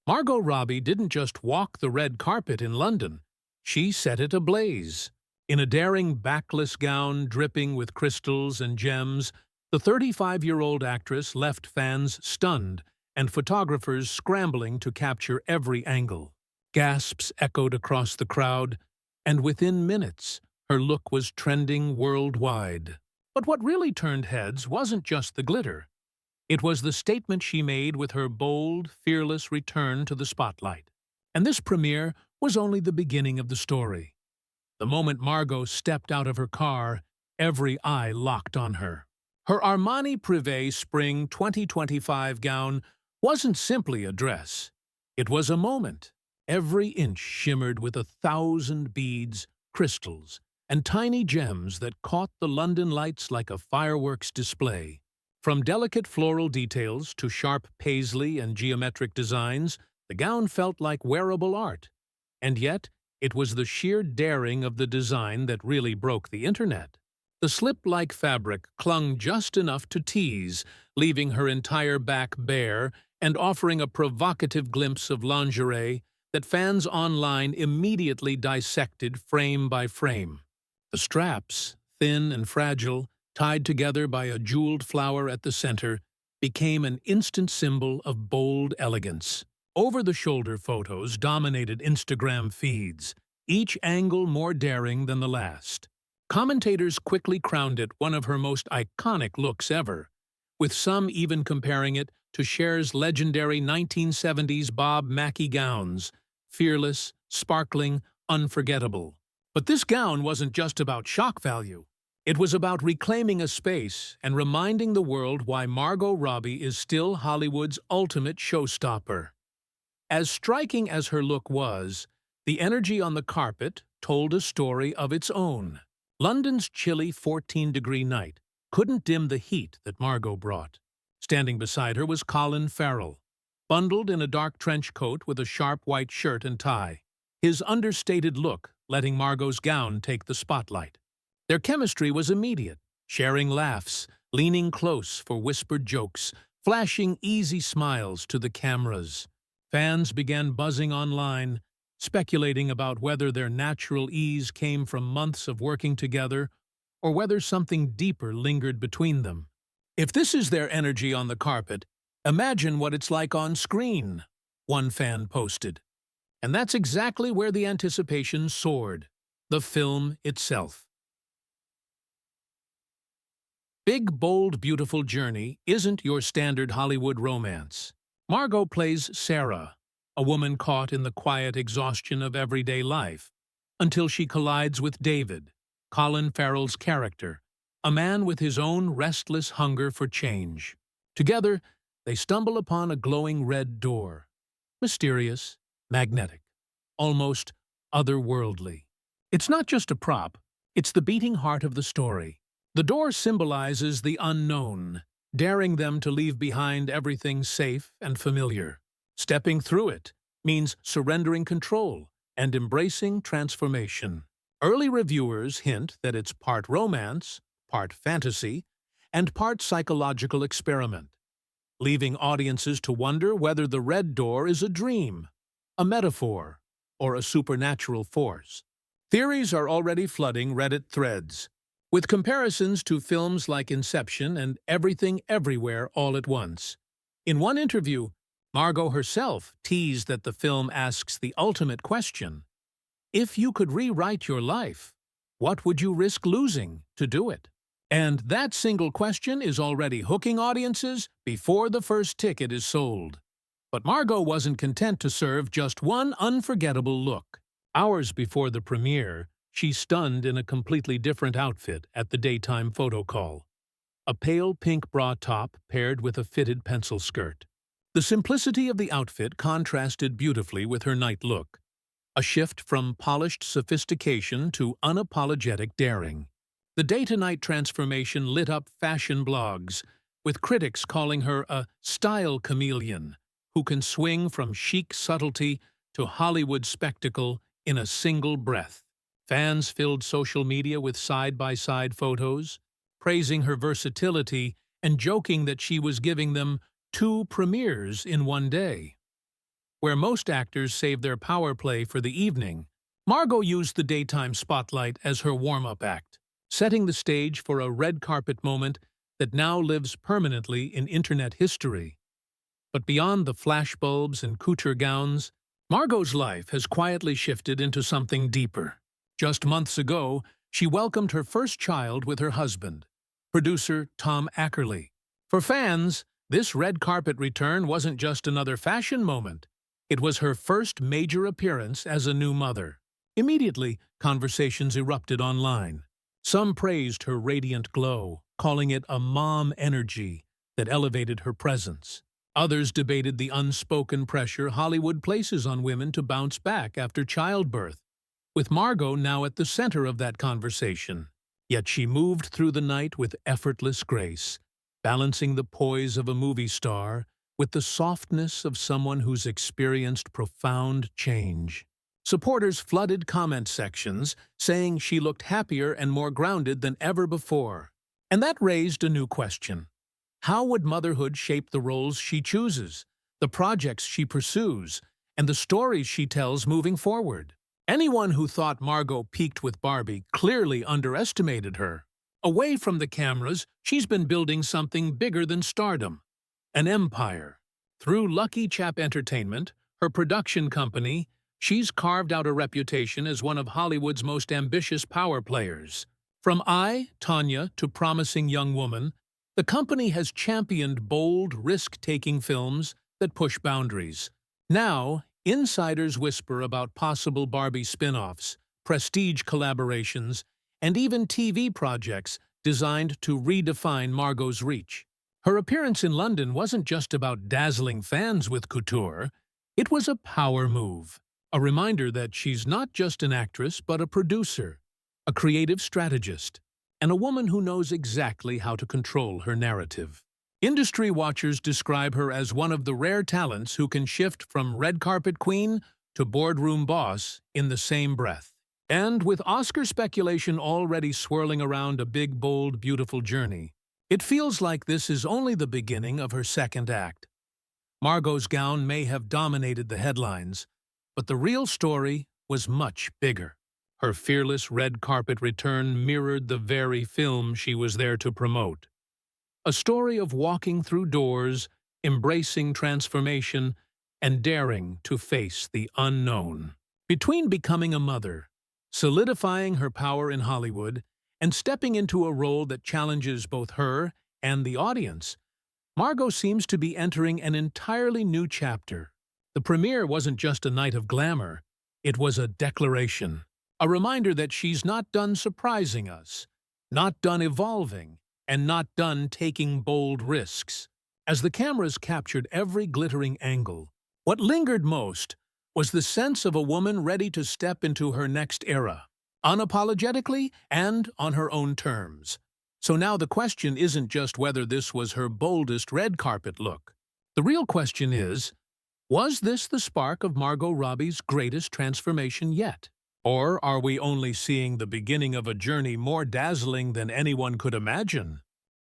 Margot Robbie didn't just walk the red carpet in London, she set it ablaze. In a daring backless gown dripping with crystals and gems, the 35-year-old actress left fans stunned and photographers scrambling to capture every angle. Gasps echoed across the crowd, and within minutes, her look was trending worldwide. But what really turned heads wasn't just the glitter. It was the statement she made with her bold, fearless return to the spotlight. And this premiere was only the beginning of the story. The moment Margot stepped out of her car, every eye locked on her. Her Armani Privé Spring 2025 gown wasn't simply a dress. It was a moment. Every inch shimmered with 1,000 beads, crystals, and tiny gems that caught the London lights like a fireworks display. From delicate floral details to sharp paisley and geometric designs, the gown felt like wearable art. And yet, it was the sheer daring of the design that really broke the internet. The slip-like fabric clung just enough to tease, leaving her entire back bare and offering a provocative glimpse of lingerie that fans online immediately dissected frame by frame. The straps, thin and fragile, tied together by a jeweled flower at the center, became an instant symbol of bold elegance. Over-the-shoulder photos dominated Instagram feeds, each angle more daring than the last. Commentators quickly crowned it one of her most iconic looks ever, with some even comparing it to Cher's legendary 1970s Bob Mackie gowns, fearless, sparkling, unforgettable. But this gown wasn't just about shock value. It was about reclaiming a space and reminding the world why Margot Robbie is still Hollywood's ultimate showstopper. As striking as her look was, the energy on the carpet told a story of its own. London's chilly 14-degree night couldn't dim the heat that Margot brought. Standing beside her was Colin Farrell, bundled in a dark trench coat with a sharp white shirt and tie, his understated look letting Margot's gown take the spotlight. Their chemistry was immediate, sharing laughs, leaning close for whispered jokes, flashing easy smiles to the cameras. Fans began buzzing online, speculating about whether their natural ease came from months of working together or whether something deeper lingered between them. "If this is their energy on the carpet, imagine what it's like on screen," one fan posted. And that's exactly where the anticipation soared: the film itself. Big, Bold, Beautiful Journey isn't your standard Hollywood romance. Margot plays Sarah, a woman caught in the quiet exhaustion of everyday life, until she collides with David, Colin Farrell's character, a man with his own restless hunger for change. Together, they stumble upon a glowing red door, mysterious, magnetic, almost otherworldly. It's not just a prop, it's the beating heart of the story. The door symbolizes the unknown, daring them to leave behind everything safe and familiar. Stepping through it means surrendering control and embracing transformation. Early reviewers hint that it's part romance, part fantasy, and part psychological experiment, leaving audiences to wonder whether the red door is a dream, a metaphor, or a supernatural force. Theories are already flooding Reddit threads, with comparisons to films like Inception and Everything Everywhere All at Once. In one interview, Margot herself teased that the film asks the ultimate question: if you could rewrite your life, what would you risk losing to do it? And that single question is already hooking audiences before the first ticket is sold. But Margot wasn't content to serve just one unforgettable look. Hours before the premiere, she stunned in a completely different outfit at the daytime photo call. A pale pink bra top paired with a fitted pencil skirt. The simplicity of the outfit contrasted beautifully with her night look, a shift from polished sophistication to unapologetic daring. The day-to-night transformation lit up fashion blogs, with critics calling her a style chameleon who can swing from chic subtlety to Hollywood spectacle in a single breath. Fans filled social media with side-by-side photos, praising her versatility and joking that she was giving them 2 premieres in one day. where most actors save their power play for the evening, Margot used the daytime spotlight as her warm-up act, setting the stage for a red carpet moment that now lives permanently in internet history. But beyond the flashbulbs and couture gowns, Margot's life has quietly shifted into something deeper. Just months ago, she welcomed her first child with her husband, producer Tom Ackerley. For fans, this red carpet return wasn't just another fashion moment. It was her first major appearance as a new mother. Immediately, conversations erupted online. Some praised her radiant glow, calling it a mom energy that elevated her presence. Others debated the unspoken pressure Hollywood places on women to bounce back after childbirth, with Margot now at the center of that conversation. Yet she moved through the night with effortless grace, balancing the poise of a movie star with the softness of someone who's experienced profound change. Supporters flooded comment sections, saying she looked happier and more grounded than ever before. And that raised a new question. How would motherhood shape the roles she chooses, the projects she pursues, and the stories she tells moving forward? Anyone who thought Margot peaked with Barbie clearly underestimated her. Away from the cameras, she's been building something bigger than stardom. An empire. Through Lucky Chap Entertainment, her production company, she's carved out a reputation as one of Hollywood's most ambitious power players. From I, Tanya, to Promising Young Woman, the company has championed bold, risk-taking films that push boundaries. Now, insiders whisper about possible Barbie spin-offs, prestige collaborations, and even TV projects designed to redefine Margot's reach. Her appearance in London wasn't just about dazzling fans with couture. It was a power move, a reminder that she's not just an actress but a producer, a creative strategist, and a woman who knows exactly how to control her narrative. Industry watchers describe her as one of the rare talents who can shift from red carpet queen to boardroom boss in the same breath. And with Oscar speculation already swirling around a big, bold, beautiful journey, it feels like this is only the beginning of her second act. Margot's gown may have dominated the headlines, but the real story was much bigger. Her fearless red carpet return mirrored the very film she was there to promote. A story of walking through doors, embracing transformation, and daring to face the unknown. Between becoming a mother, solidifying her power in Hollywood, and stepping into a role that challenges both her and the audience, Margot seems to be entering an entirely new chapter. The premiere wasn't just a night of glamour, it was a declaration, a reminder that she's not done surprising us, not done evolving, and not done taking bold risks. As the cameras captured every glittering angle, what lingered most was the sense of a woman ready to step into her next era, unapologetically and on her own terms. So now the question isn't just whether this was her boldest red carpet look. The real question is, was this the spark of Margot Robbie's greatest transformation yet? Or are we only seeing the beginning of a journey more dazzling than anyone could imagine?